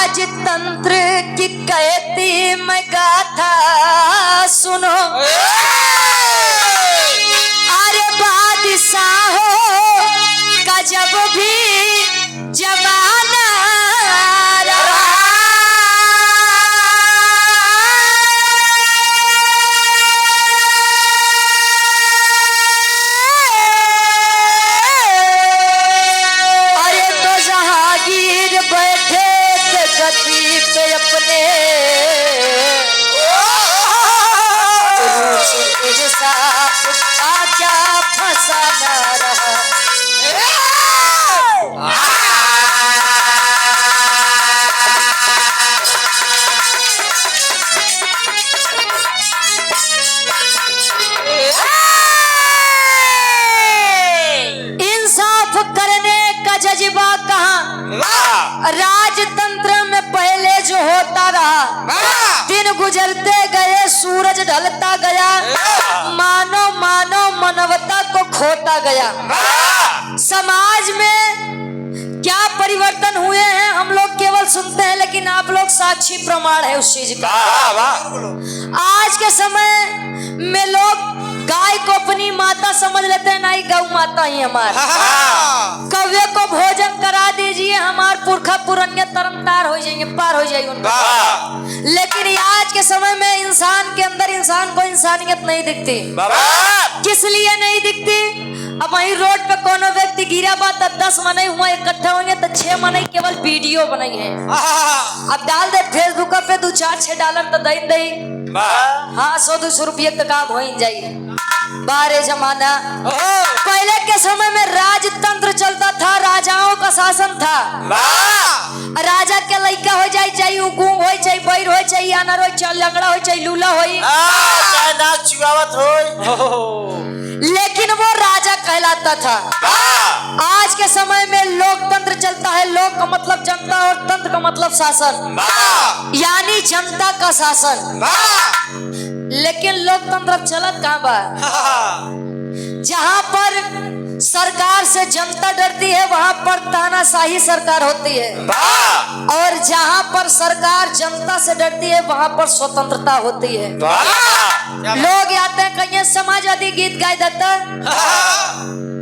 राजतंत्र की कहती मैं गाथा सुनो, अरे बादशाहों का जब भी जमाना रहा, अरे तो जहांगीर बैठे थे गद्दी पे अपने, क्या फसाना रहा। इंसाफ करने का जज्बा कहाँ, राजतंत्र में पहले जो होता रहा, दिन गुजरते गए सूरज ढलता गया, मानो मानो मानवता को खोता गया। समाज में क्या परिवर्तन हुए हैं हम लोग केवल सुनते हैं, लेकिन आप लोग साक्षी प्रमाण है उस चीज का। आज के समय में लोग गाय को अपनी माता समझ लेते हैं, नहीं गौ माता ही हमारी। कौवे को भोजन करा दीजिए, हमारे पुरखा पुरनिया तरमतार हो जाएंगे, पार हो जाएगी उनका। लेकिन आज के समय में इंसान के अंदर इंसान को इंसानियत नहीं दिखती। किस लिए नहीं दिखती? अब वही रोड पे कोनो व्यक्ति गिरा बात 10 मनाई हुआ इकट्ठा होंगे तो 6 मनाई केवल वीडियो बनाई है। अब डाल दे फेसबुक पे 2-4-6 डॉलर तो दई दई, हाँ 100-200 रुपये का काम हो ही जाए। बारे जमाना पहले के समय में राजतंत्र चलता था, राजाओं का शासन था। राजा के लड़का हो जाए, चाहे गूंग हो, चाहे बैर हो, चाहे अनार हो, चाहे लंगड़ा हो, चाहे लूला हो, चाहे नाक चिवावत हो, लेकिन वो राजा कहलाता था। आज के समय में लोकतंत्र चलता है, लोक का मतलब जनता और तंत्र का मतलब शासन, यानी जनता का शासन। लेकिन लोकतंत्र चलत कहाँ बा? जहाँ पर सरकार से जनता डरती है वहाँ पर तानाशाही सरकार होती है, और जहाँ पर सरकार जनता से डरती है वहाँ पर स्वतंत्रता होती है। लोग आते हैं कहीं समाजवादी गीत गाए देता,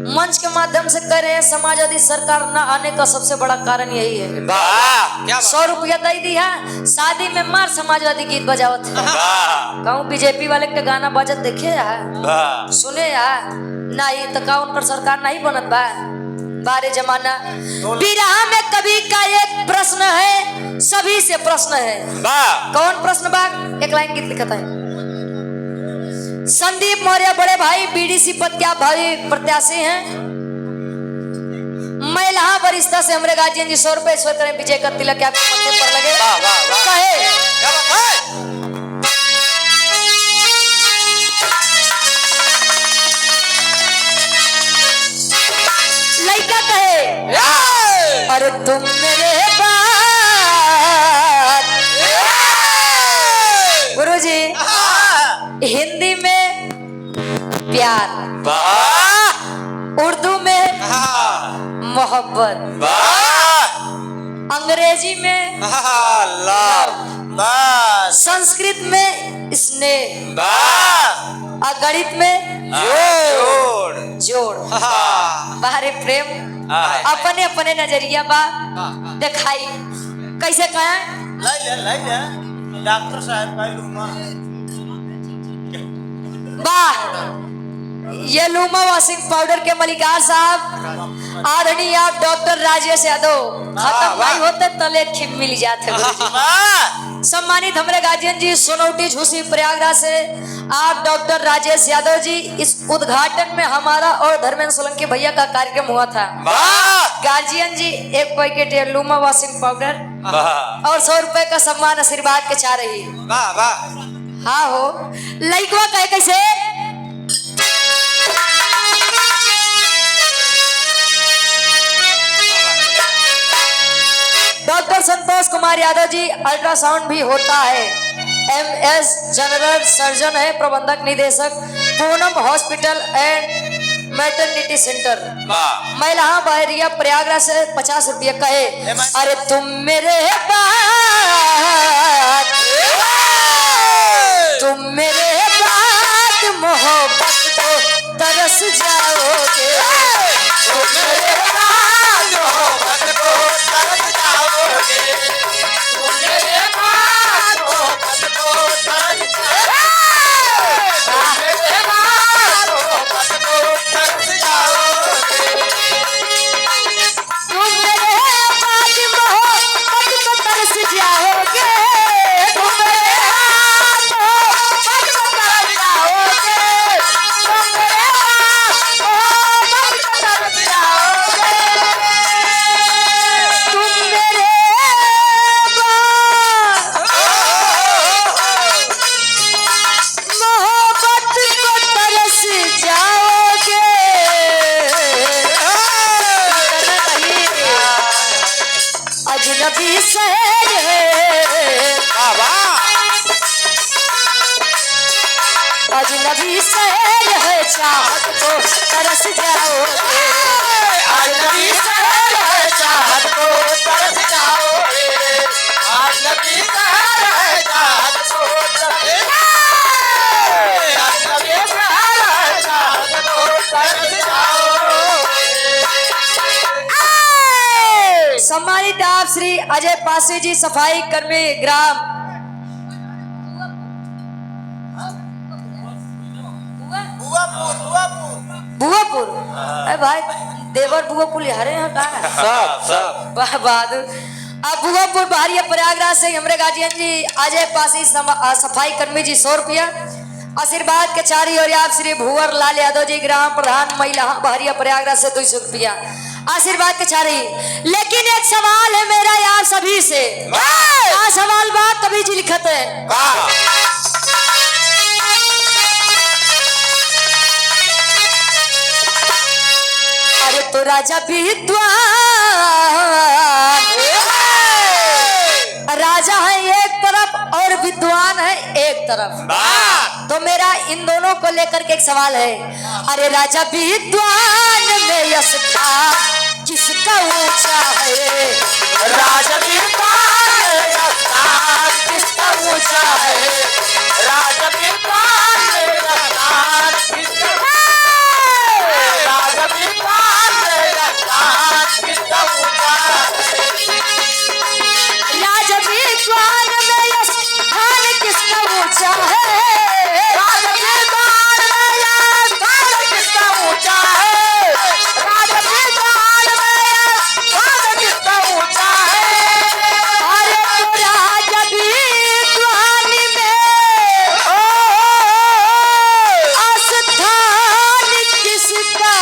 मंच के माध्यम से कह रहे हैं समाजवादी सरकार न आने का सबसे बड़ा कारण यही है। 100 रुपया दे दिया, शादी में मार समाजवादी गीत बजावत है। कहूँ बीजेपी वाले के गाना बजत देखे यार, सुने यार, नहीं तो का उन पर सरकार नहीं बनत बा। बारे जमाना बिरहा में कवि का एक प्रश्न है, सभी से प्रश्न है। कौन प्रश्न बा? एक लाइन गीत लिखता है। संदीप मौर्य बड़े भाई बीडीसी पद के भाई प्रत्याशी हैं। मैं लहा वरिष्ठता से हमरे गार्जियन जी 100 रुपए ईश्वर करें, विजय का तिलक आपके मत्थे पर लगे। कहे लड़का कहे, अरे तुम मेरे बात। गुरुजी हिंदी में प्यार, उर्दू में मोहब्बत, अंग्रेजी में लव, संस्कृत में स्नेह, और गणित में जोड़। बाहरी प्रेम अपने अपने नजरिया बा दिखाई। कैसे कहें? डॉक्टर साहब वाह, ये लूमा वॉशिंग पाउडर के मलिकार साहब आदरणीय आप डॉक्टर राजेश यादव खत्म भाई होते तले खिप मिल जाते। सम्मानित हमारे गार्जियन जी सोनौटी झूसी प्रयागराज से आप डॉक्टर राजेश यादव जी, इस उद्घाटन में हमारा और धर्मेंद्र सोलंकी भैया का कार्यक्रम हुआ था। गार्जियन जी एक पैकेट लूमा वॉशिंग पाउडर और 100 रुपए का सम्मान आशीर्वाद के चाह रही। हाँ हो लइकवा कहे कैसे? डॉक्टर संतोष कुमार यादव जी अल्ट्रासाउंड भी होता है, MS जनरल सर्जन है, प्रबंधक निदेशक Poonam hospital and maternity centre, Mailaha Bahariya Prayagraj से 50 रुपये कहे। अरे तुम मेरे अजनबी शहर है चाहत को तरस जाओगे। अजनबी शहर है चाहत को तरस जाओगे। अजनबी शहर है चाहत को तरस जाओगे। अजनबी शहर है चाहत को तरस जाओगे। सम्मानित आप श्री अजय पासी जी, सफाई कर्मी ग्राम बुआपुर। अरे भाई देवर बुआपुर हरे यहाँ कहाँ है? सब बहादुर। अब बुआपुर बाहरिया प्रयागराज से हमरे गार्जियन जी अजय पासी सफाई कर्मी जी 100 रुपया आशीर्वाद के चारी और आप श्री भुवर लाल यादव जी ग्राम प्रधान महिला बाहरिया प्रयागराज से 200 रुपया आशीर्वाद के चारी। लेकिन एक सवाल है मेरा यार सभी से, क्या सवाल बात कभी जी लिखत है? अरे तो राजा विद्वान, राजा है एक तरफ और विद्वान है एक तरफ, तो मेरा इन दोनों को लेकर के एक सवाल है। अरे राजा विद्वान में यश था किसका ऊंचा है? राजा विद्वान में यश था किसका ऊंचा है? राजा विद्वान में यश था किसका राजा विद्वान में यश था किसका ऊंचा है? राजा विद्वान में यश स्थान किसका ऊंचा है? राजा विद्वान में यश स्थान किसका ऊंचा है? राजा विद्वान में यश स्थान किसका ऊंचा है? अरे तो राजा विद्वान में स्थान किसका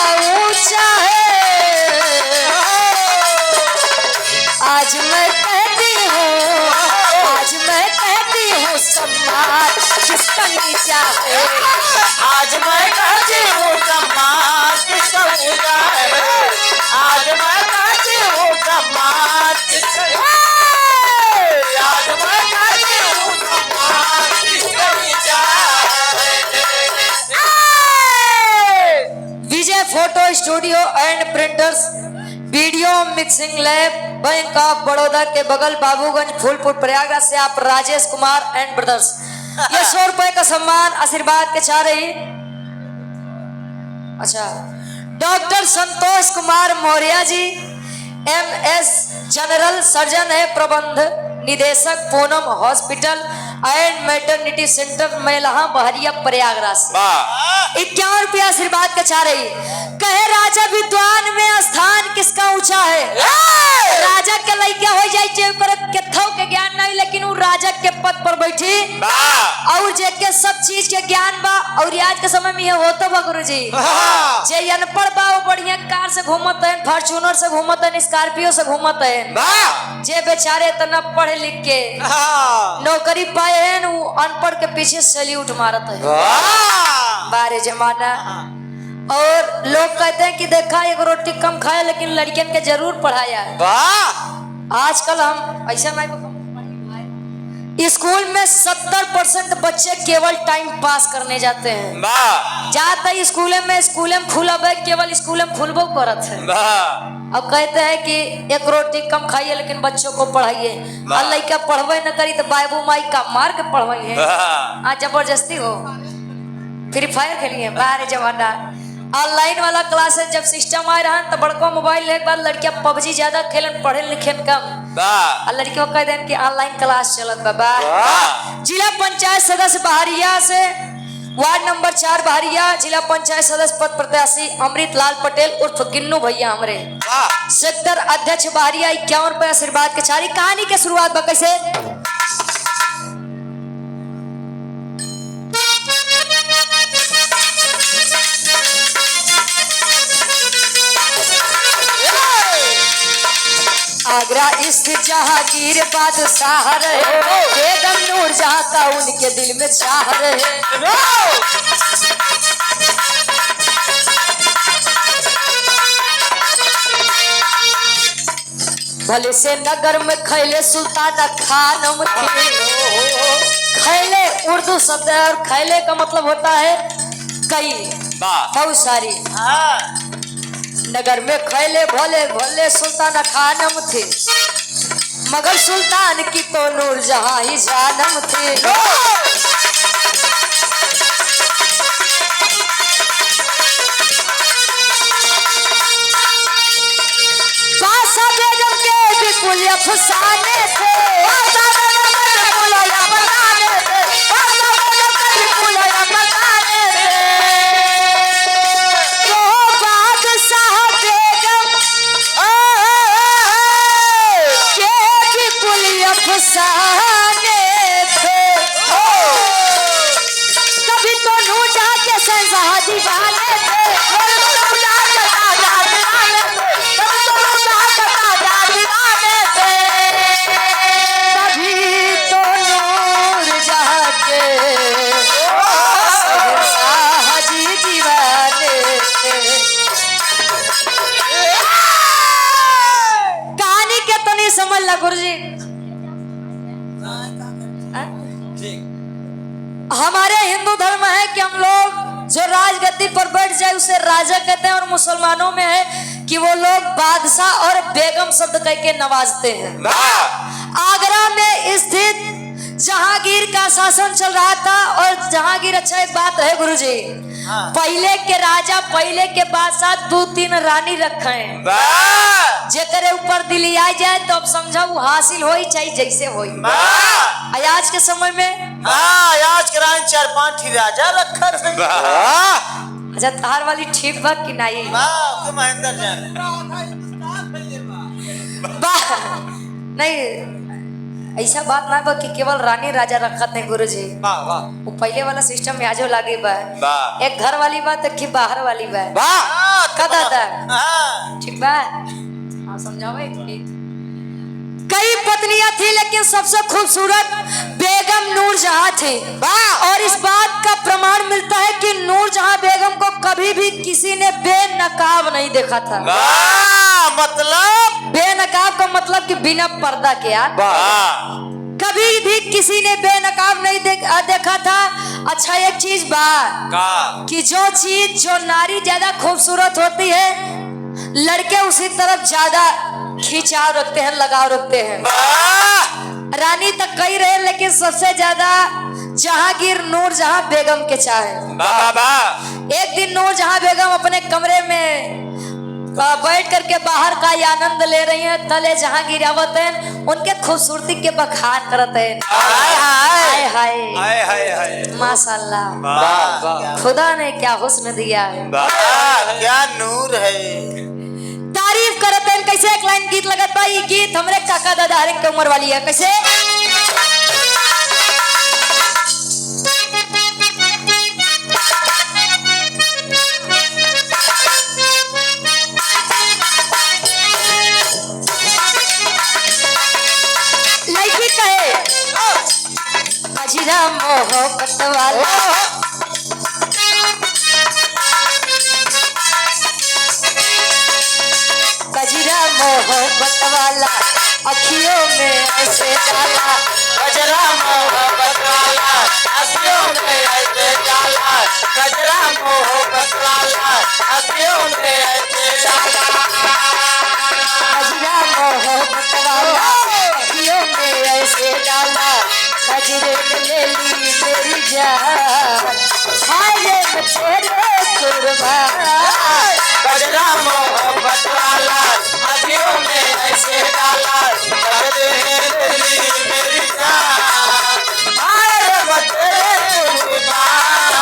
ऊंचा है? आज मैं कहती हूँ सम्मान किसका नीचा है? आज मैं कहती हूँ सम्मान किसका ऊंचा है? आज मैं कहती हूँ सम्मान किसका आज मैं कहती हूँ सम्मान किसका नीचा है? Vijay photo studio and printers video mixing lab bank of Baroda के बगल बाबूगंज फूलपुर प्रयागराज से आप राजेश कुमार एंड ब्रदर्स ये 100 रुपए का सम्मान आशीर्वाद के चाह रही। अच्छा, doctor Santosh Kumar Maurya ji MS general surgeon है, प्रबंध निदेशक Poonam hospital and maternity centre Melaha Bahariya Prayagraj. 51 रुपया आशीर्वाद के चाह रही। कहे राजा विद्वान में स्थान किसका ऊंचा है? राजा के लइका हो जाए केथौ के ज्ञान नहीं, लेकिन वो राजा के पद पर बैठी और जेके सब चीज के ज्ञान बा। और आज के समय में ये होता बा गुरुजी, जे अनपढ़ बा वो बढ़िया कार से घूमत है, फॉर्च्यूनर से घूमत है, स्कॉर्पियो से घूमत है। जे बेचारे तना पढ़े लिख के नौकरी पाए हैं वो अनपढ़ के पीछे सैल्यूट मारत है। बारे जमाना। और लोग कहते हैं कि देखा एक रोटी कम खाया लेकिन लड़कियन के जरूर पढ़ाया है। आजकल हम ऐसा नहीं, स्कूल में 70% बच्चे केवल टाइम पास करने जाते हैं। जाते स्कूल में फूलब है, केवल स्कूल में फूलबो करत है। अब कहते हैं कि एक रोटी कम खाइए लेकिन बच्चों को पढ़ाइए, और लड़का पढ़वे न करी तो बाबू माई का मार के पढ़वाइए। आज जबरदस्ती हो फ्री फायर खेलिए। बाहर जमाना ऑनलाइन वाला क्लास है, जब सिस्टम आ रहा है तो बड़को मोबाइल एक बार लड़कियां PUBG ज्यादा खेलन, पढ़े लिखे कम, और लड़कियों कह दें कि ऑनलाइन क्लास चलत बाबा। जिला पंचायत सदस्य बहरिया से वार्ड नंबर 4 बहरिया जिला पंचायत सदस्य पद प्रत्याशी अमृत लाल पटेल उर्फ किन्नू भैया हमरे सेक्टर अध्यक्ष बहरिया 51 रुपए आशीर्वाद के चारी। कहानी के शुरुआत बा कैसे? आगरा स्थित जहांगीर बादशाह रहे, बेगम नूर जहां का उनके दिल में चाह रहे। भले से नगर में खैले सुल्तान खानम थे। खैले उर्दू शब्द है और खैले का मतलब होता है कई, बहुत सारी। नगर में खैले भले भले सुल्तान खानम थे, मगर सुल्तान की तो नूर जहां ही जानम थे। बादशाह बेगम के विपुल अफसाने थे, तो बादशाह बेगम के विपुल अफसाने थे। कभी तो नूरजहां के शहंशाह दीवाने थे, समझ ला गुरुजी। हमारे हिंदू धर्म है कि हम लोग जो राजगद्दी पर बैठ जाए उसे राजा कहते हैं, और मुसलमानों में है कि वो लोग बादशाह और बेगम शब्द कह के नवाजते हैं। आगरा में स्थित जहांगीर का शासन चल रहा था, और जहांगीर अच्छा एक बात है गुरुजी, पहले के राजा पहले के बादशाह 2-3 रानी रखे हैं। जेकरे ऊपर दिली आ जाए तो अब समझा वो हासिल हो चाहे जैसे हो। आज के समय में आज के रानी 4-5 राजा रखा। अच्छा तार वाली ठीक बा कि नहीं? महेंद्र जान नहीं, ऐसा बात ना बा कि केवल रानी राजा रखत है गुरुजी। वो पहले वाला सिस्टम में आजो लागे बा। एक घर वाली बात है कि बाहर वाली बात कदा था। ठीक बा, समझावे। कई पत्नियां थी लेकिन सबसे खूबसूरत बेगम नूरजहां थी। और इस बात का प्रमाण मिलता है कि नूरजहां बेगम को कभी भी किसी ने बेनकाब नहीं देखा था। मतलब बेनकाब का मतलब कि बिना पर्दा के। यार कभी भी किसी ने बेनकाब नहीं देखा था। अच्छा एक चीज बा कि जो चीज जो नारी ज्यादा खूबसूरत होती है, लड़के उसी तरफ ज्यादा खिंचाव रखते हैं, लगाव रखते हैं। रानी तक कई रहे लेकिन सबसे ज्यादा जहांगीर नूरजहां बेगम के चाहे। एक दिन नूरजहां बेगम अपने कमरे में बैठ करके बाहर का आनंद ले रही हैं। तले जहांगीर आवत हैं, उनके खूबसूरती के बखान करत हैं। हाय हाय माशाल्लाह, खुदा ने क्या हुस्न दिया है, क्या नूर है। तारीफ करते हैं। कैसे एक लाइन गीत लगत बा, ये गीत हमरे काका दादा हर एक उम्र वाली है। कैसे लड़की कहे अजीरा मोहब्बत वाला, कजरा मोहब्बत वाला अखियों में ऐसे डाला, कजरा मोहब्बत वाला अखियों में ऐसे डाला, कजरा मोहब्बत वाला अखियों में ऐसे डाला, कजरा मोहब्बत वाला अखियों में ऐसे डाला, कजरे में ले ली मेरी जान, हाय रे मैं तेरे कुर्बान। कजरा मोहब्बत वाला अखियों में ऐसे डाला, कजरे में ले ली मेरी जान, हाय रे मैं तेरे कुर्बान।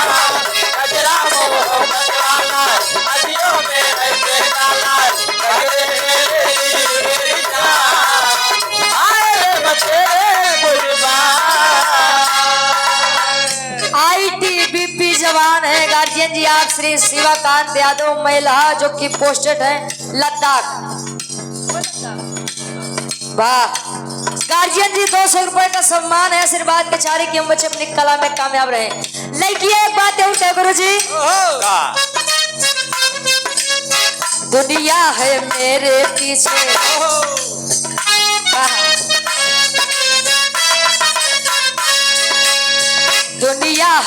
कजरा मोहब्बत वाला अखियों में ऐसे डाला, कजरे में ले ली मेरी जान, हाय रे मैं तेरे कुर्बान। ITBP जवान है गार्जियन जी आप श्री शिवाकांत यादव महिला जो कि पोस्टेड है लद्दाख। वाह गार्जियन जी 200 रुपए का सम्मान है, आशीर्वाद के चारे कि हम बच्चे अपनी कला में कामयाब रहे। लड़की एक बात है उठे गुरु जी, दुनिया है मेरे पीछे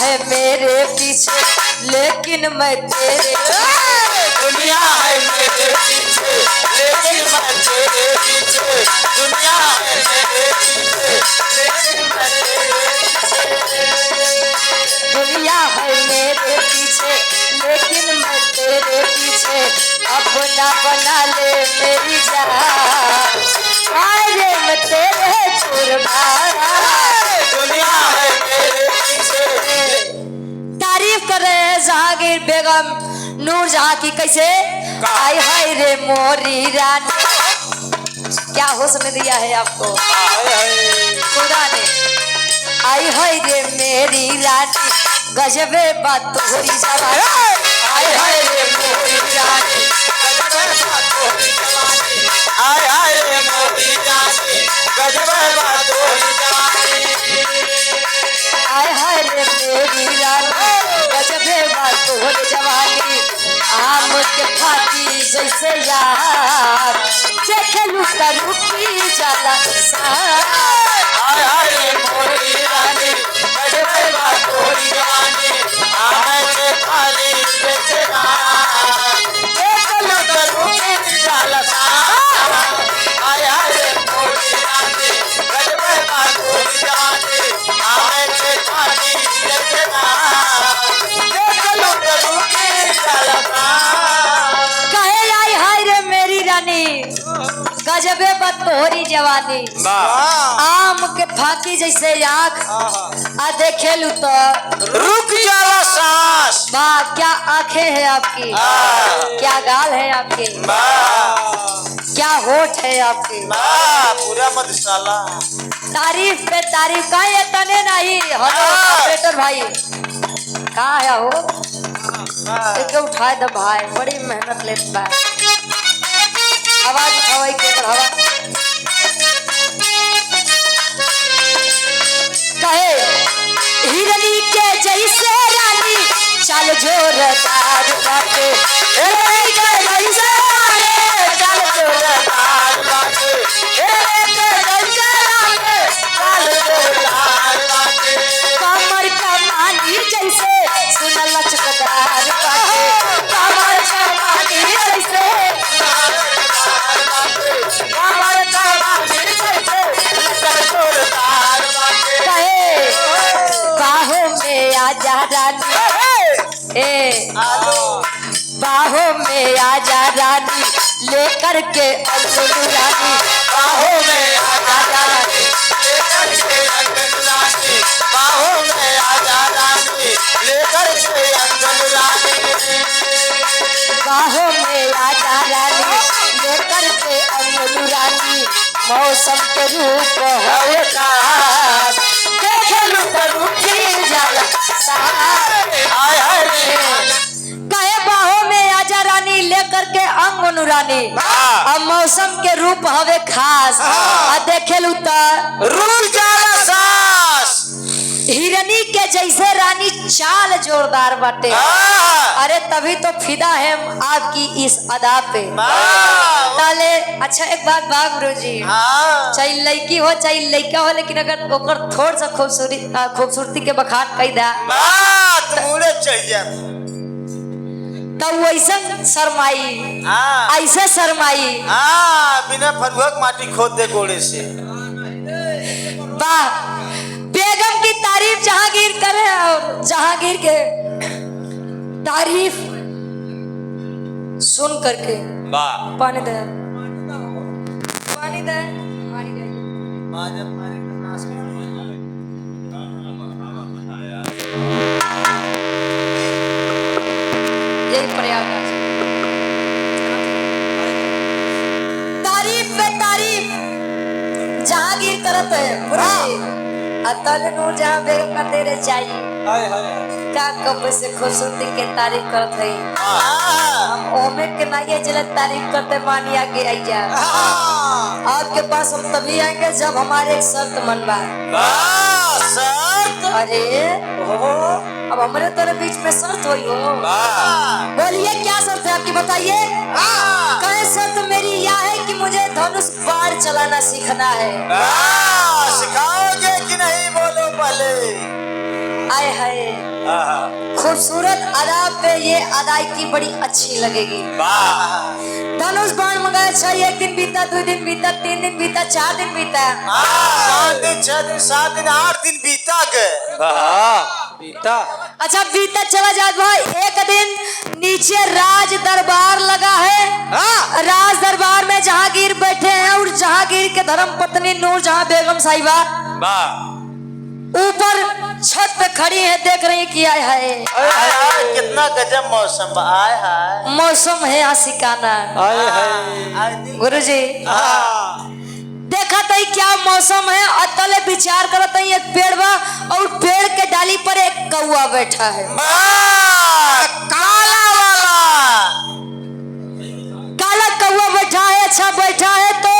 है मेरे पीछे लेकिन मैं तेरे दुनिया है मेरे पीछे लेकिन मैं तेरे पीछे दुनिया है मेरे पीछे लेकिन मैं तेरे पीछे दुनिया है मेरे पीछे लेकिन मैं तेरे पीछे अपना बना ले मेरी जान अरे मैं तेरे कुर्बान दुनिया है मेरे पीछे तारीफ कर रहे हैं जहांगीर बेगम नूरजहां की कैसे आई हाय रे मोरी रानी क्या हुस्न दिया है आपको खुदा ने आई हाय रे मेरी रानी गजबे बात तोहरी जवानी आई हाय रे मोरी रानी गजब बात तोहरी जवानी आय हाय रे मोरी रानी गजब बात तोहरी जवानी आय हाय रे मेरी रानी गजबे बात तोहरी जवानी आम के फाती जैसे यार देखलू तरू की जाला आय हाय रे मोरी रानी गजब बात तोहरी जवानी आमे से खाली बेचना देखलो तरुणी चालसा आय हाय रे मोरी रानी गजब बात तोहरी जवानी आमे से खाली बेचना देखलो तरुणी चालसा कहे आई हाय रे मेरी रानी गजबे बात तोहरी जवानी आम के फाकी जैसे आँख आ देखेलू तो रुक जाला सांस वाह क्या आंखें हैं आपकी क्या गाल है आपके क्या होठ है आपके पूरा मधुशाला तारीफ पे तारीफ का ये तने नहीं हेलो ऑपरेटर भाई कहाँ है हो एक उठाए दो भाई बड़ी मेहनत लेत बा आवाज उठाओ के बढ़ावा कहे हिरनी के जैसे रानी चल जोरदार बाटे हिरनी के जैसे रानी चल जोरदार बाटे हिरनी के जैसे रानी चल जोरदार बाटे कमर कमानी जैसे सुन लचकदार बाटे कमर कमानी जैसे कमर कमानी जैसे जोरदार बाटे कहे बाहों में आजा रानी ए बाहों में आजा रानी लेकर के अंगुल रानी बाहों में आजा रानी लेकर के अंगन रानी बाहों में आजा रानी लेकर के अंगन रानी बाहों में आजा रानी लेकर के अंगुल रानी मौसम के रूप है खास देखेलू तरू की जाला आय हाय रे कहे बाहों में आजा रानी लेकर के अंग रानी अब मौसम के रूप हवे खास आ देखेलू त रुक जाला सांस हिरनी के जैसे रानी चाल जोरदार बाटे अरे तभी तो फिदा है आपकी इस अदा पे ताले अच्छा एक बात बा गुरुजी चाहे लड़की हो चाहे लड़का हो लेकिन अगर ओकर थोड़ा सा खूबसूरती के बखान कई दा मुड़े चाहिए तब वैसा शर्माई ऐसे शर्माई बिना फरुहक माटी खोद दे गोड़े से वाह बेगम की तारीफ जहांगीर करे और जहांगीर के तारीफ सुन करके पानी दे पानी दे यही प्रयागराज तारीफ पे तारीफ जहांगीर करत है अतल नूर जहां बेगम का तेरे चाहिए का कब से खूबसूरती के तारीफ करत है हम ओमे के नाये जले तारीफ करते मानिया के आइया आपके पास हम तभी आएंगे जब हमारे एक शर्त मनवा शर्त अरे अब हमारे तेरे बीच में शर्त हुई हो बोलिए क्या शर्त है आपकी बताइए कहे शर्त मेरी यह है कि मुझे धनुष बाण चलाना सीखना है सिखाओगे कि नहीं बोलो पहले आए हाय खूबसूरत अदा पे ये अदायगी बड़ी अच्छी लगेगी। धनुष बाण मंगाया, अच्छा एक दिन बीता, 2 दिन बीता, 3 दिन बीता, 4 दिन बीता, 5 दिन 6 दिन 7 दिन 8 दिन बीता गए। बीता अच्छा बीता चला जात भाई। एक दिन नीचे राज दरबार लगा है। राज दरबार में जहांगीर बैठे हैं और जहांगीर के धर्म पत्नी नूरजहां बेगम साहिबा ऊपर छत पे खड़ी है, देख रही कि आय हाय कितना गजब मौसम बा। आय हाय मौसम है आशिकाना। गुरुजी देखा तो क्या मौसम है, और तले विचार करत है एक पेड़ बा और पेड़ के डाली पर एक कौआ बैठा है, काला वाला काला कौआ बैठा है। अच्छा बैठा है तो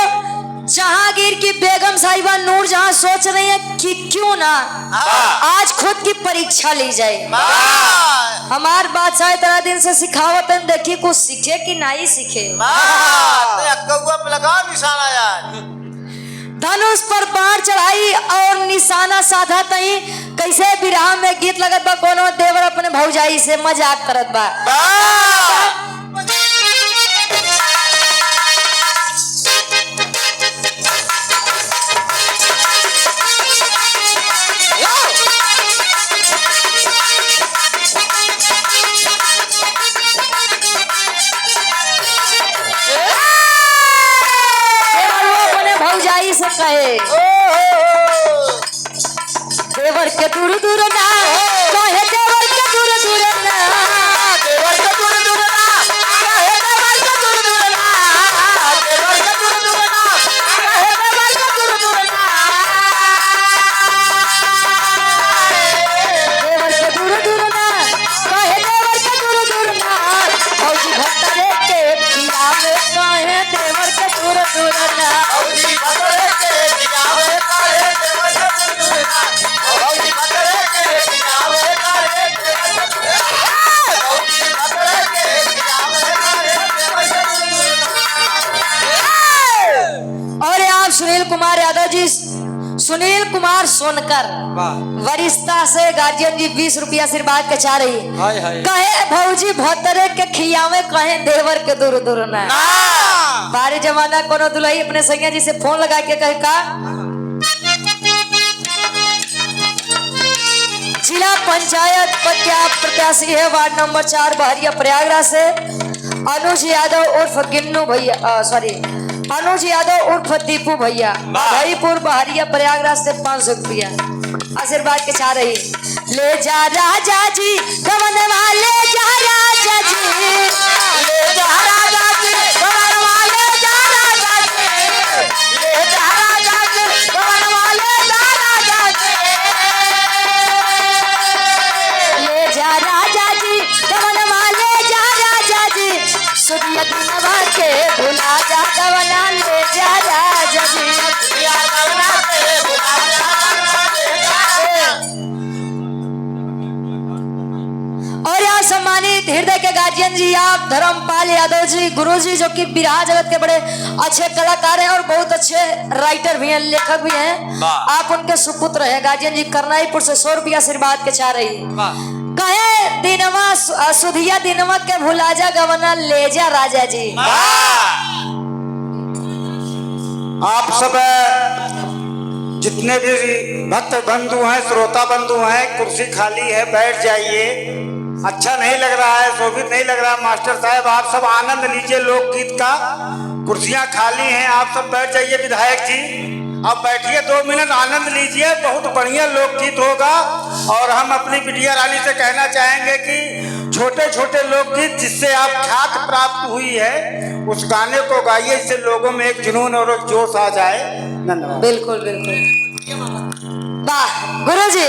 जहांगीर की बेगम साहिबा नूरजहां सोच रही है कि क्यों ना आज खुद की परीक्षा ली जाए। हमार बादशाह इतना दिन से सिखावत है, देखी कुछ सीखे कि नहीं सीखे। कौआ पे लगा निशाना यार। धनुष पर बाण चढ़ाई और निशाना साधा तई। कैसे विराह में गीत लगत बा, कोनो देवर अपने भौजाई से मजाक करत बा। भौजाई से कहे देवर के दूर दूर ना, कहे देवर के दूर दूर ना, देवर के दूर दूर ना, कहे देवर के दूर दूर ना, देवर के दूर दूर ना, कहे देवर के दूर दूर ना, देवर के दूर दूर ना, कहे देवर के दूर दूर ना। भौजी भत्तरे के पिया में कहे देवर के दूर दूर ना। भौजी भतरे के दियावे काहे देवर के दूर दूर ना, भौजी भतरे के दियावे काहे देवर के दूर दूर ना, भौजी भतरे के दियावे काहे देवर के दूर दूर ना। और आप सुनील कुमार यादव जी, सुनील कुमार सोनकर वरिष्ठा से गार्जियन जी 20 रुपया आशीर्वाद के चाह रही। कहे भौजी भतरे के खियावे कहे देवर के दूर दूर ना। बारे जमाना कोनो दुल्ही अपने सैया जी से फोन लगा के कहे का जिला पंचायत प्रत्याशी है वार्ड नंबर 4 बहरिया प्रयागराज से अनुज यादव उर्फ गिन्नू भैया, सॉरी अनुज यादव उर्फ दीपू भैया, भाईपुर बहरिया प्रयागराज से 500 रुपया आशीर्वाद के चाह रही। ले जा राजा जी गवन वाले जा राजा जी, ले जा राजा जी गवन वाले जा राजा जी, ले जा राजा जी गवन वाले जा राजा जी, ले जा राजा जी गवन वाले जा राजा जी, सुनिया दिनवा के भुला जा गवना ले जा राजा जी। या गवना के बुला जा गवना ले जा। और यहाँ सम्मानित हृदय के गार्जियन जी आप धर्मपाल यादव जी, गुरु जी जो कि बिरहा जगत के बड़े अच्छे कलाकार हैं और बहुत अच्छे राइटर भी हैं, लेखक भी हैं। आप उनके सुपुत्र हैं। गार्जियन जी करनाईपुर से 100 रुपया आशीर्वाद के चाह रही। कहे दिनवा सुधिया दिनवा के भुला जा गवना ले जा राजा जी। आप सब जितने भी भक्त बंधु हैं, श्रोता बंधु हैं, कुर्सी खाली है, बैठ जाइए। अच्छा नहीं लग रहा है, शोभित नहीं लग रहा। मास्टर साहब आप सब आनंद लीजिए लोकगीत का। कुर्सियां खाली हैं, आप सब बैठ जाइए। विधायक जी अब बैठिए, 2 मिनट आनंद लीजिए। बहुत बढ़िया लोकगीत होगा। और हम अपनी बिटिया रानी से कहना चाहेंगे कि छोटे छोटे लोकगीत जिससे आप ख्याति प्राप्त हुई है उस गाने को गाइए, इससे लोगों में एक जुनून और एक जोश आ जाए। धन्यवाद। बिल्कुल बिल्कुल। वाह गुरु जी,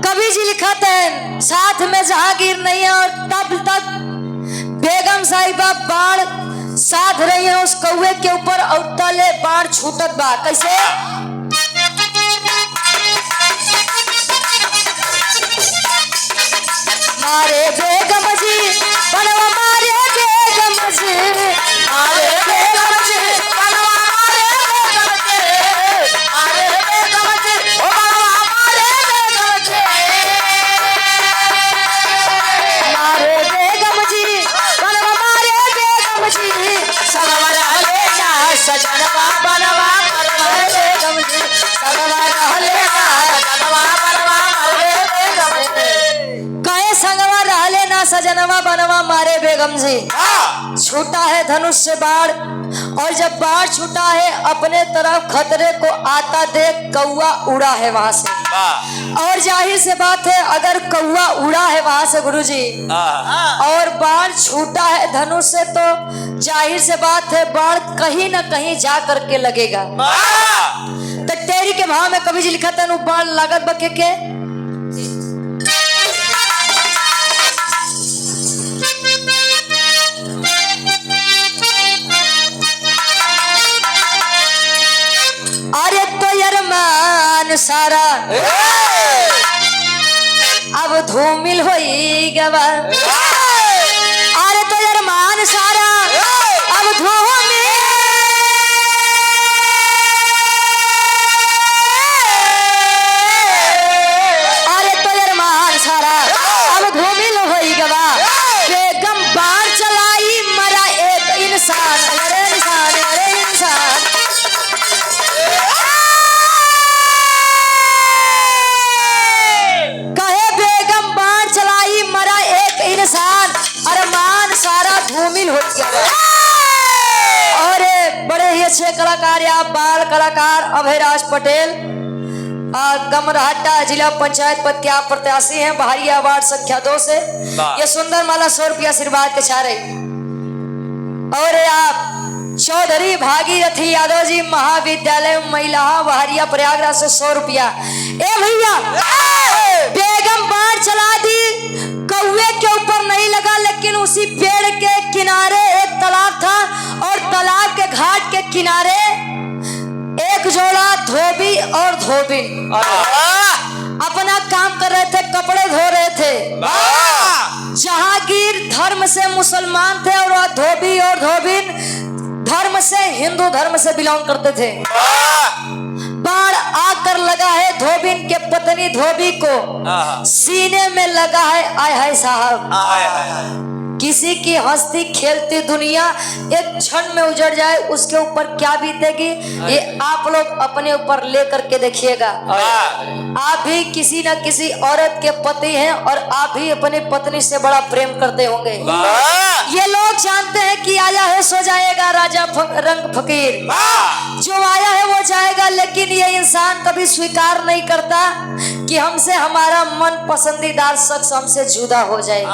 कवि जी लिखते हैं साथ में जहांगीर नहीं है और तब तक बेगम साहिबा बाण साध रही है उस कौवे के ऊपर और तले बाण छूटत बा। कैसे? मारे बेगम जी बनवा मारे बेगम जी, मारे बेगम जी बनवा मारे बेगम जी, मारे बेगम जी बनवा मारे बेगम जी। गुरुजी संगवा रहले ना सजनवा बनवा मारे बेगम जी। कहे संगवा रहले ना सजनवा बनवा मारे बेगम जी। हाँ। छूटा है धनुष से बाढ़ और जब बाढ़ छूटा है अपने तरफ खतरे को आता देख कौवा उड़ा है वहां से। वाह। और जाहिर से बात है अगर कौवा उड़ा है वहां से गुरुजी हाँ। और बाढ़ छूटा है धनुष से तो जाहिर से बात है बाढ़ कहीं ना कहीं जा करके लगेगा। वाह। तो तेरी के भाव में कवि जी लिखा था बाढ़ लागत बके के अरे तो अरमान सारा अब धूमिल होई गवा। अरे तो अरमान सारा अब धूमिल अरे तो अरमान सारा अब धूमिल होई गवा। बेगम बाढ़ चलाई मरा एक इंसान। अरे इंसान अरे इंसान कहे बेगम बाढ़ चलाई मरा एक इंसान। अरमान सारा धूमिल हो गया। और बड़े ही अच्छे कलाकार या बाल कलाकार अभयराज पटेल गमरहट्टा जिला पंचायत पद के आप प्रत्याशी हैं बहारिया वार्ड संख्या 2 से। ये सुंदर माला 100 रुपया आशीर्वाद के छा रही। और आप चौधरी भागीरथी यादव जी महाविद्यालय महिला बहारिया प्रयागराज से 100 रुपया। ए भैया बेगम बाढ़ चला दी कौवे के ऊपर नहीं लगा लेकिन उसी पेड़ के किनारे एक तालाब था और तालाब के घाट के किनारे एक जोड़ा धोबी और धोबिन अपना काम कर रहे थे कपड़े धो रहे थे। जहांगीर धर्म से मुसलमान थे और धोबी और धोबिन धर्म से हिंदू धर्म से बिलोंग करते थे। बाढ़ आकर लगा है धोबिन के पत्नी धोबी को सीने में लगा है। आय हाय साहब किसी की हंसती खेलती दुनिया एक क्षण में उजड़ जाए उसके ऊपर क्या बीतेगी ये आप लोग अपने ऊपर लेकर के देखिएगा। आप भी किसी न किसी औरत के पति हैं और आप भी अपनी पत्नी से बड़ा प्रेम करते होंगे। ये लोग जानते हैं कि आया है सो जाएगा राजा रंग फकीर। जो आया है वो जाएगा लेकिन ये इंसान कभी स्वीकार नहीं करता कि हमसे हमारा मन पसंदीदार शख्स हमसे जुदा हो जाए।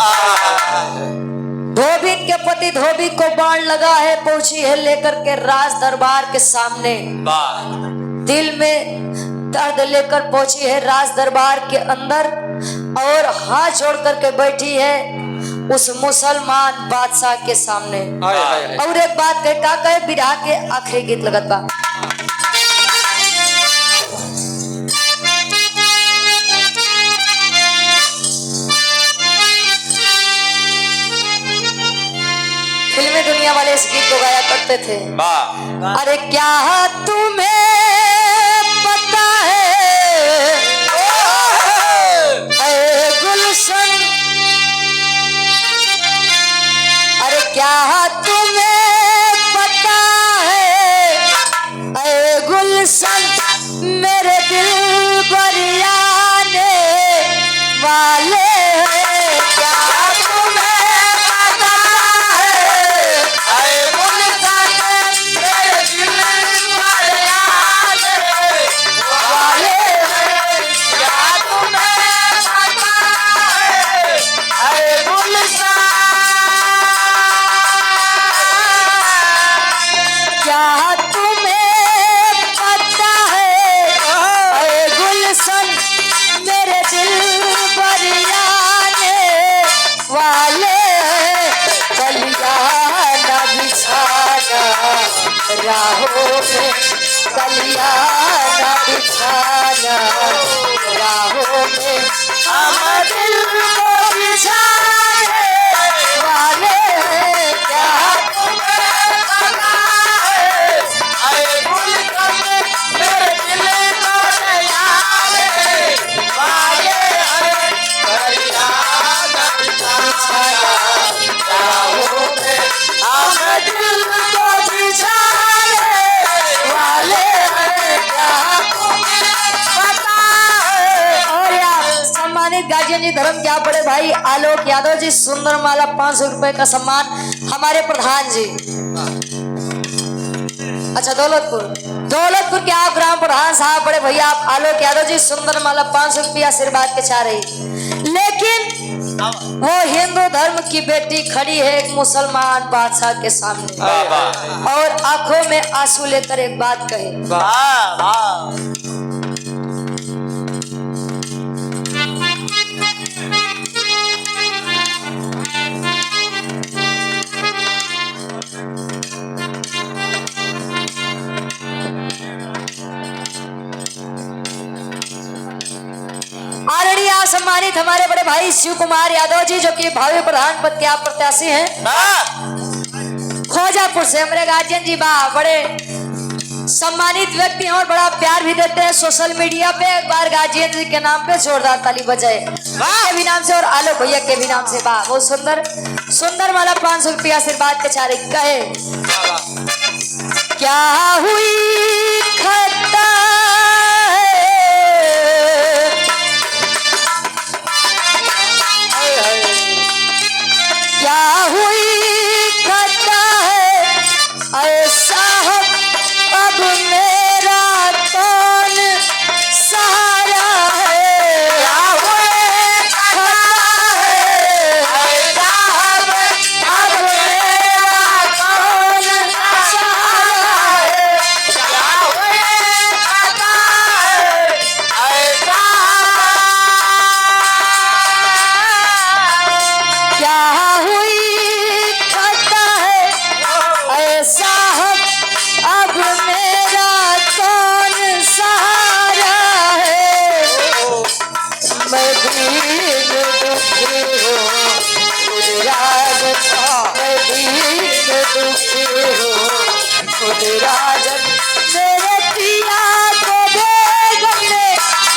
धोबिन के पति धोबी को बाण लगा है पहुंची है लेकर के राज दरबार के सामने। दिल में दर्द लेकर पहुंची है राज दरबार के अंदर और हाथ जोड़ करके बैठी है उस मुसलमान बादशाह के सामने। और एक बात कहे बिरहा के आखिरी गीत लगत बा। फिल्मी दुनिया वाले इस गीत को गाया करते थे। अरे क्या तुम्हें पता है ऐ गुलशन। अरे क्या तुम्हें पता है ऐ गुलशन मेरे दिल बरियाने वाले हैं। क्या तुम्हें राहों में कलियाना बिछाना राहों में हम दिल को बिछाने वाले हैं। क्या तुम्हें पता है ऐ गुलशन मेरे दिल को दयाने वाले हैं। कलियाना बिछाना राहों में हम दिल को बिछाने वाले हैं। क्या सम्मानित गार्जियन जी धर्म क्या बड़े भाई आलोक यादव जी सुंदर माला 500 रुपए का सम्मान हमारे प्रधान जी। अच्छा दौलतपुर के आप ग्राम प्रधान साहब बड़े भैया आप आलोक यादव जी सुंदर माला 500 रुपया आशीर्वाद के चाह रही। लेकिन वो हिंदू धर्म की बेटी खड़ी है एक मुसलमान बादशाह के सामने और आंखों में आंसू लेकर एक बात कहे। आदरणीय सम्मानित हमारे बड़े भाई शिव कुमार यादव जी जो कि भावी प्रधान पद के आप प्रत्याशी हैं खोजापुर से हमारे गार्जियन जी बड़े सम्मानित व्यक्ति हैं और बड़ा प्यार भी देते हैं सोशल मीडिया पे। एक बार गार्जियन जी के नाम पे जोरदार ताली बजाए के भी नाम से और आलोक भैया के भी नाम से बहुत सुंदर माला 500 रुपया आशीर्वाद के चारे कहे। क्या हुई खता क्या हुई खता है ऐसा अब मेरा कौन सहारा है। क्या हुई खता है ऐसा अब मेरा कौन सहारा है। क्या हुई खता है ऐसा क्या हुई खता है ऐसा अब मेरा कौन सहारा है। मैं दीन दुखी हूँ खुद राजन मैं दीन दुखी हूँ खुद राजन मेरे पिया को बेगम ने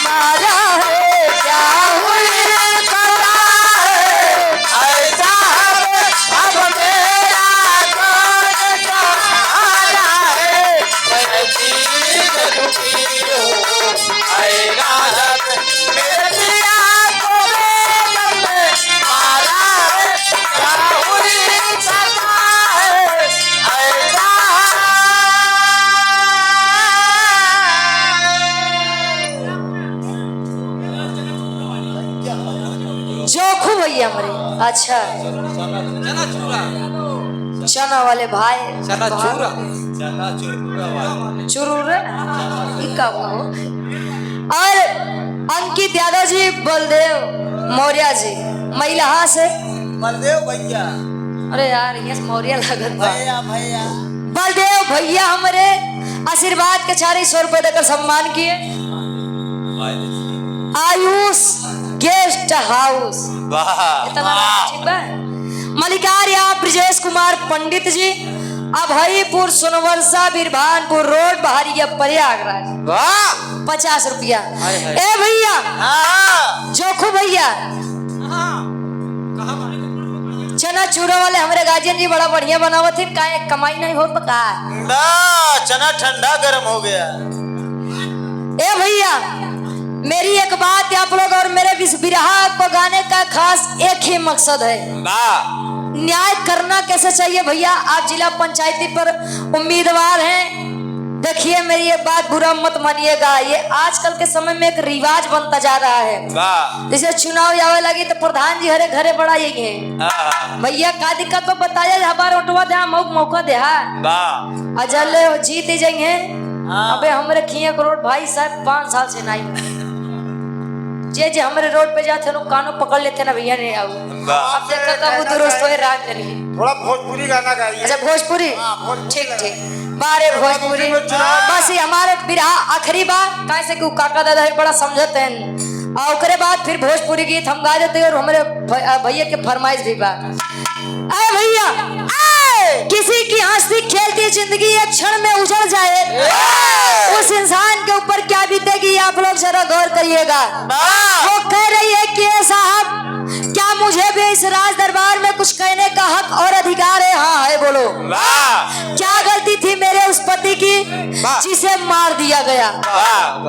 मारा है। क्या हुई खता है ऐसा अब मेरा कौन सहारा है। मैं दीन दुखी हूँ आएगा जब मेरे पिया को बेगम ने मारा है। क्या हुई खता है ऐसा जोखू भैया हमारे। अच्छा चना वाले भाई चुरूर इक्का हो। और अंकित यादव जी बलदेव मौर्य जी महिला से बलदेव भैया अरे यार ये मौर्य लागत बा। भैया बलदेव भैया हमारे आशीर्वाद के 400 रुपए देकर सम्मान किए। आयुष गेस्ट हाउस ठीक बा। मलिकारिया ब्रजेश कुमार पंडित जी अभयपुर सोनवर्षा बिरभानपुर रोड बहरिया प्रयागराज 50 रुपया। ए भैया जोखू भैया चना चूरा वाले हमारे गार्जियन जी बड़ा बढ़िया बनावत थे का कमाई नहीं हो पका चना ठंडा गर्म हो गया। ए भैया मेरी एक बात आप लोग और मेरे बिरहा को गाने का खास एक ही मकसद है न्याय करना कैसे चाहिए। भैया आप जिला पंचायती पर उम्मीदवार हैं। देखिए मेरी ये बात बुरा मत मानिएगा ये आजकल के समय में एक रिवाज बनता जा रहा है। जैसे चुनाव आवे लगी तो प्रधान जी हरे घरे बड़ा यही है भैया का दिक्कत तो बताया हमारे ओटवा दे मौका दे अजल जीत जाएंगे। अबे हमारे खिया करोड़ भाई साहब 5 साल से नहीं जे हमारे रोड पे जाते लोग कानों पकड़ लेते ना भैया नहीं आओ। अब देखा वो दुरुस्त होए रात करिए थोड़ा भोजपुरी गाना गाइए। अच्छा भोजपुरी ठीक ठीक बारे भोजपुरी बस ये हमारे बिरहा आखिरी बार कैसे कि काका दादा बड़ा समझते हैं और उसके बाद फिर भोजपुरी गीत हम गा देते हैं और हमारे भैया के फरमाइश भी बा। अरे भैया किसी की हंसती खेलती जिंदगी एक क्षण में उजड़ जाए, उस इंसान के ऊपर क्या बीतेगी आप लोग जरा गौर करिएगा। वो कह रही है कि साहब क्या मुझे भी इस राज दरबार में कुछ कहने का हक और अधिकार है? हाँ है, बोलो। क्या गलती थी मेरे उस पति की जिसे मार दिया गया?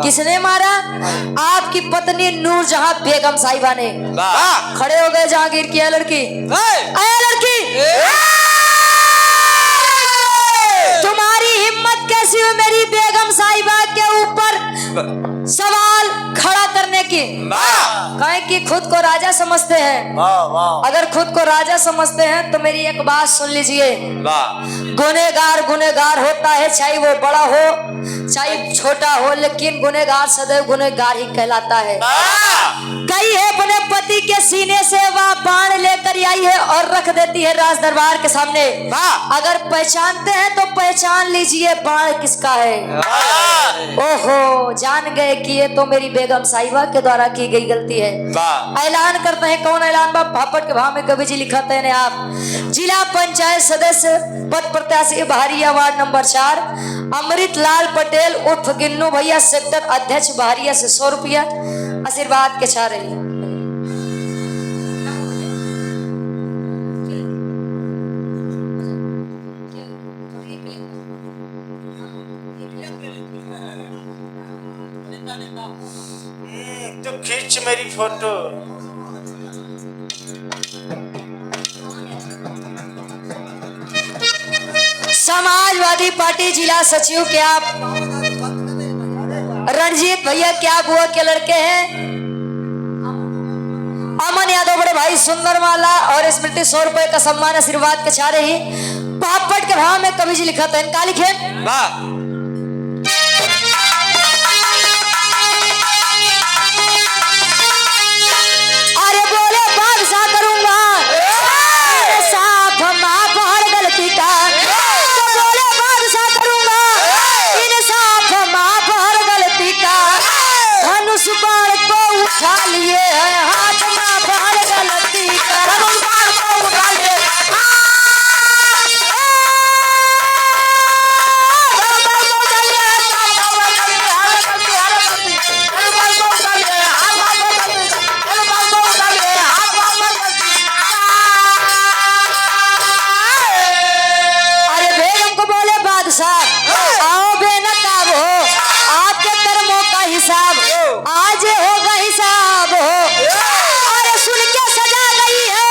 किसने मारा? आपकी पत्नी नूरजहां बेगम साहिबा ने। खड़े हो गए जहांगीर की लड़की, लड़की तुम्हारी हिम्मत कैसी हुई मेरी बेगम साहिबा के ऊपर सवाल खड़ा करने की? कहें कि खुद को राजा समझते हैं। अगर खुद को राजा समझते हैं तो मेरी एक बात सुन लीजिए। गुनहगार गुनहगार होता है, चाहे वो बड़ा हो चाहे छोटा हो, लेकिन गुनहगार सदैव गुनहगार ही कहलाता है। गई है अपने पति के सीने से वह बाण लेकर आई है और रख देती है राज दरबार के सामने। अगर पहचानते हैं तो पहचान लीजिए बाण किसका है। ओहो, जान गए कि ये तो मेरी बेगम साहिबा के द्वारा की गई गलती है। ऐलान करते हैं। कौन ऐलान? भापट के भाव में कवि जी लिखते हैं आप। जिला पंचायत सदस्य पद प्रत्याशी बहरिया वार्ड नंबर 4 अमृत लाल पटेल उर्फ गिन्नू भैया, सेक्टर अध्यक्ष बहरिया से 100 रुपया आशीर्वाद के छा रही। तो खींच मेरी फोटो। समाजवादी पार्टी जिला सचिव के आप रणजीत भैया क्या बुआ के लड़के हैं। अमन यादव बड़े भाई सुंदरमाला और स्मृति 100 रुपए का सम्मान आशीर्वाद के छा रही। पापड़ के भाव में कवि जी लिखा था, इनका लिखे। अरे बोले बादशाह करूंगा साफ माफ हर गलती का, तो बोले बादशाह करूंगा इंसाफ माफ हर गलती का। धनुष बाण को उठा लिए है हाथ माफ हर गलती का। धनुष बाण को उठा लिए आओ बेनकाब हो, आपके कर्मों का हिसाब आज होगा हिसाब हो। अरे सुन के सजा गई है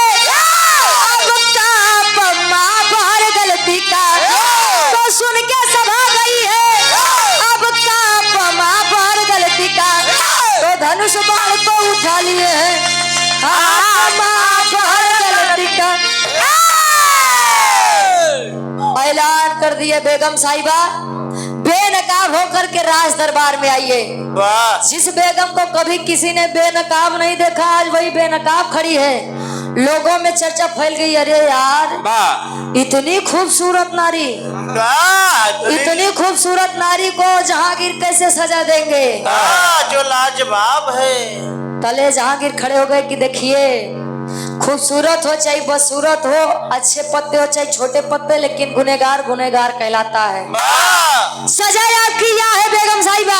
अब का माफ हर गलती का, तो सुन के सभा गई है अब का माफ हर गलती का। तो धनुष बाण को उठा लिए है माफ हर गलती का। ऐलान कर दिए बेगम साहिबा बेनकाब होकर के राज दरबार में आइए। जिस बेगम को कभी किसी ने बेनकाब नहीं देखा आज वही बेनकाब खड़ी है। लोगों में चर्चा फैल गई, अरे यार इतनी खूबसूरत नारी, इतनी खूबसूरत नारी को जहांगीर कैसे सजा देंगे? जो लाजवाब है। तले जहांगीर खड़े हो गए कि देखिए खूबसूरत हो चाहे बदसूरत हो, अच्छे पत्ते हो चाहे छोटे पत्ते, लेकिन गुनहगार गुनहगार कहलाता है। सजा आपकी यह है बेगम साहिबा।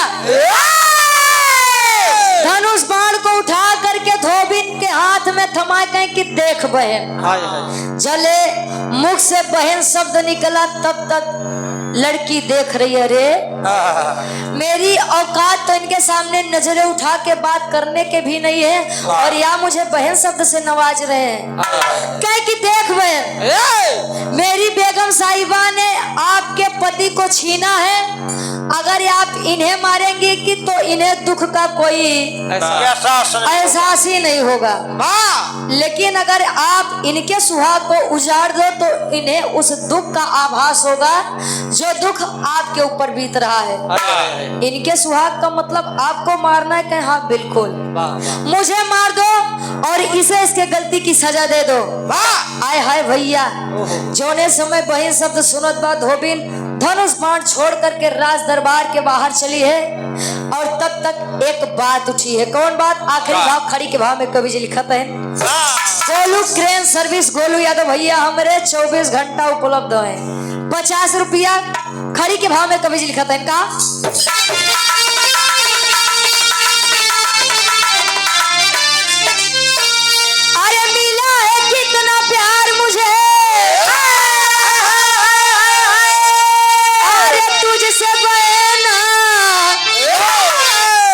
धनुष बाण को उठा करके धोबिन के हाथ में थमा कहें कि देख बहन। जले मुख से बहन शब्द निकला तब तक लड़की देख रही है। रे मेरी औकात तो इनके सामने नजरें उठा के बात करने के भी नहीं है और या मुझे बहन शब्द से नवाज रहे हैं। कहे कि देख बहन, मेरी बेगम साहिबा ने आपके पति को छीना है। अगर आप इन्हें मारेंगे कि तो इन्हें दुख का कोई एहसास ही नहीं होगा, लेकिन अगर आप इनके सुहाग को उजाड़ दो तो इन्हें उस दुख का आभास होगा जो दुख आपके ऊपर बीत रहा है। इनके सुहाग का मतलब आपको मारना है? कहें हाँ बिल्कुल, मुझे मार दो और इसे इसके गलती की सजा दे दो। आए हाय भैया, जोने समय बहन शब्द सुनत बा धोबिन धनुष बाण छोड़ करके राज दरबार के बाहर चली है और तब तक एक बात उठी है। कौन बात? आखिरी भाव खड़ी के भाव में कवि जी लिखत है। गोलू क्रेन सर्विस, गोलू यादव भैया हमारे 24 घंटा उपलब्ध है। 50 रुपया खड़ी के भाव में कभी लिखा था इनका। अरे मिला है कितना प्यार मुझे, अरे तुझसे बहना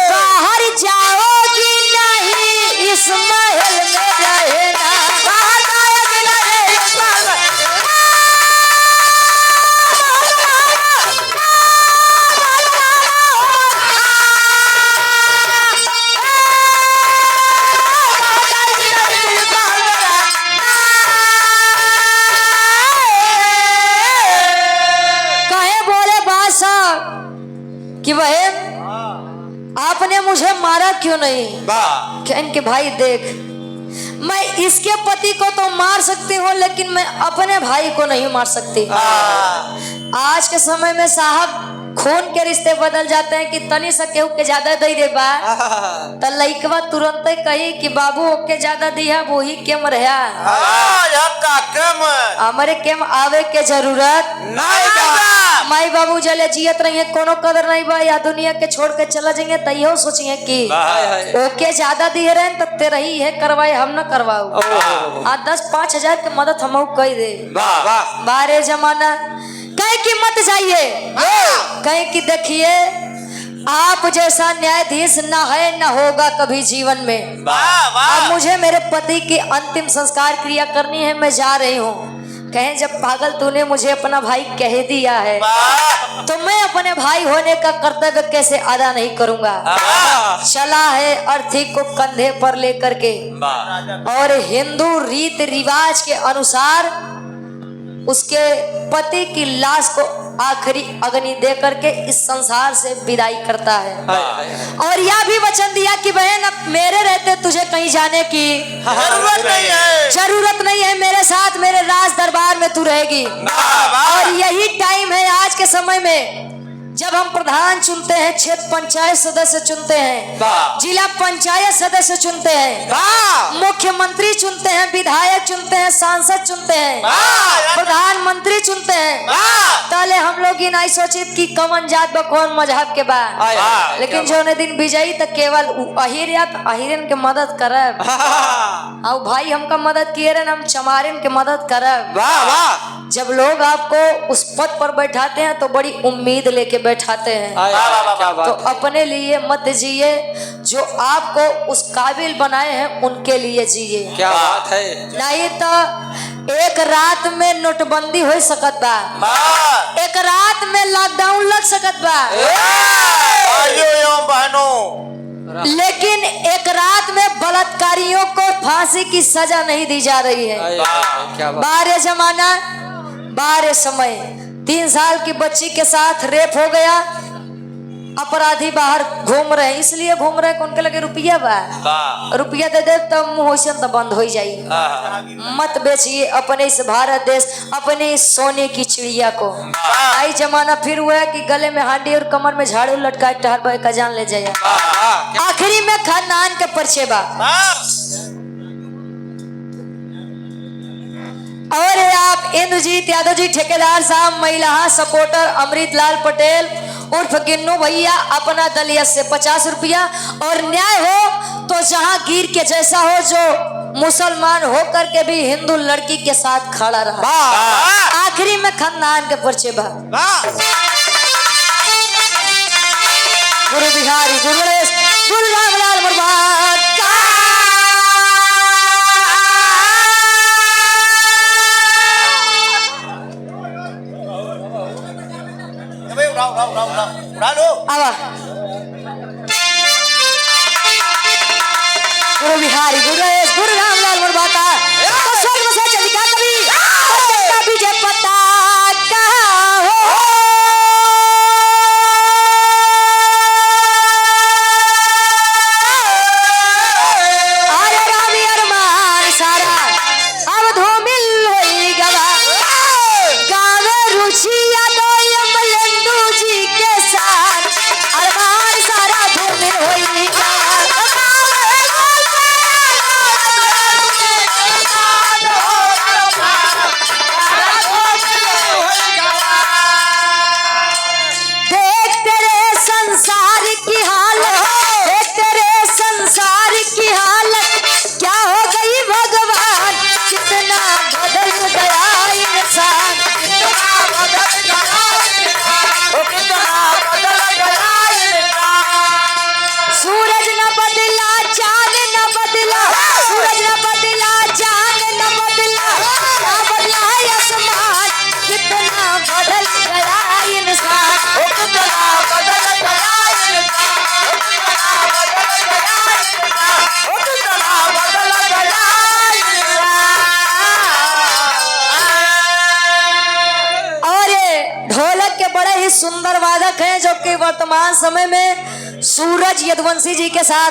बाहर जाओगी नहीं, इस महल में रहना। कहे बोले बादशाह कि बहन आपने मुझे मारा क्यों नहीं? कहन के भाई देख, मैं इसके पति को तो मार सकती हूँ लेकिन मैं अपने भाई को नहीं मार सकती। आज के समय में साहब खून के रिश्ते बदल जाते हैं कि तनी सा केहू के ज्यादा दे दे बा त लइकवा तुरंत कही कि बाबू ओके ज्यादा दिया वही केम रहा, हमारे केम आवे के जरूरत नहीं बा। माई बाबू जले जियत रही है, कोनो कदर नहीं बा, या दुनिया के छोड़ के चला जाएंगे तो यो सोचिए कि ओके ज्यादा दिए रहे तब ते रही है करवाए, हम न करवाओ। 10-5 हजार के मदद हम कह दे। बारे जमाना कहे कि मत जाइए, कहे कि देखिए आप जैसा न्यायाधीश न है न होगा कभी जीवन में। अब मुझे मेरे पति की अंतिम संस्कार क्रिया करनी है, मैं जा रही हूँ। कहे जब पागल तूने मुझे अपना भाई कह दिया है तो मैं अपने भाई होने का कर्तव्य कैसे अदा नहीं करूंगा। चला है अर्थी को कंधे पर लेकर के और हिंदू रीत रिवाज के अनुसार उसके पति की लाश को आखिरी अग्नि दे करके इस संसार से विदाई करता है। और यह भी वचन दिया कि बहन अब मेरे रहते तुझे कहीं जाने की जरूरत नहीं है, मेरे साथ मेरे राज दरबार में तू रहेगी। और यही टाइम है आज के समय में जब हम प्रधान चुनते हैं, क्षेत्र पंचायत सदस्य चुनते हैं, जिला पंचायत सदस्य चुनते हैं, मुख्यमंत्री चुनते हैं, विधायक चुनते हैं, सांसद चुनते हैं, प्रधानमंत्री चुनते हैं। पहले हम लोग ही नहीं सोचित कि कौन जात ब कौन मजहब के बाद, लेकिन जो ने दिन विजयी तक केवल अहिर या अहिरन के मदद करब और भाई हमका मदद किए रहे हम चमारिन के मदद करब। जब लोग आपको उस पद पर बैठाते हैं तो बड़ी उम्मीद लेके बैठाते हैं, तो अपने लिए मत जिए, जो आपको उस काबिल बनाए हैं उनके लिए जिए। क्या बात है। नहीं तो एक रात में नोटबंदी हो सकत बा, एक रात में लॉकडाउन लग सकत बा, लेकिन एक रात में बलात्कारियों को फांसी की सजा नहीं दी जा रही है। बारे जमाना बारे समय 3 साल की बच्ची के साथ रेप हो गया, अपराधी बाहर घूम रहे हैं, इसलिए घूम रहे हैं उनके लगे रुपया बा, रुपया दे दे तब मुँह तो बंद हो जाए। मत बेचिए अपने इस भारत देश, अपने इस सोने की चिड़िया को। आई जमाना फिर हुआ है कि गले में हांडी और कमर में झाड़ू लटकाए टहल का जान ले जाए। आखिरी में खानदान के परिचय बा। और आप इंद्रजीत यादव जी ठेकेदार साहब, महिला सपोर्टर अमृतलाल पटेल उर्फ गिन्नू भैया, अपना दलिया से 50 रुपया। और न्याय हो तो जहांगीर के जैसा हो, जो मुसलमान होकर के भी हिंदू लड़की के साथ खड़ा रहा। आखिरी में खानदान के परिचय बा। गुरु बिहारी, गुरु गणेश, गुरु रामलाल बर्बाद का। आवा गुरु बिहारी, गुरु गणेश, गुरु रामलाल बर्बाद तो स्वर्ग से चली का कभी विजय पता कहाँ हो। अरे रामी अरमान सारा अब धूमिल होई गवा, गावे रुचिया तो यमलेंदु जी के साथ अरमान सारा धूमिल होई गवा। सुंदर वादक हैं जो कि वर्तमान समय में सूरज यदुवंशी जी के साथ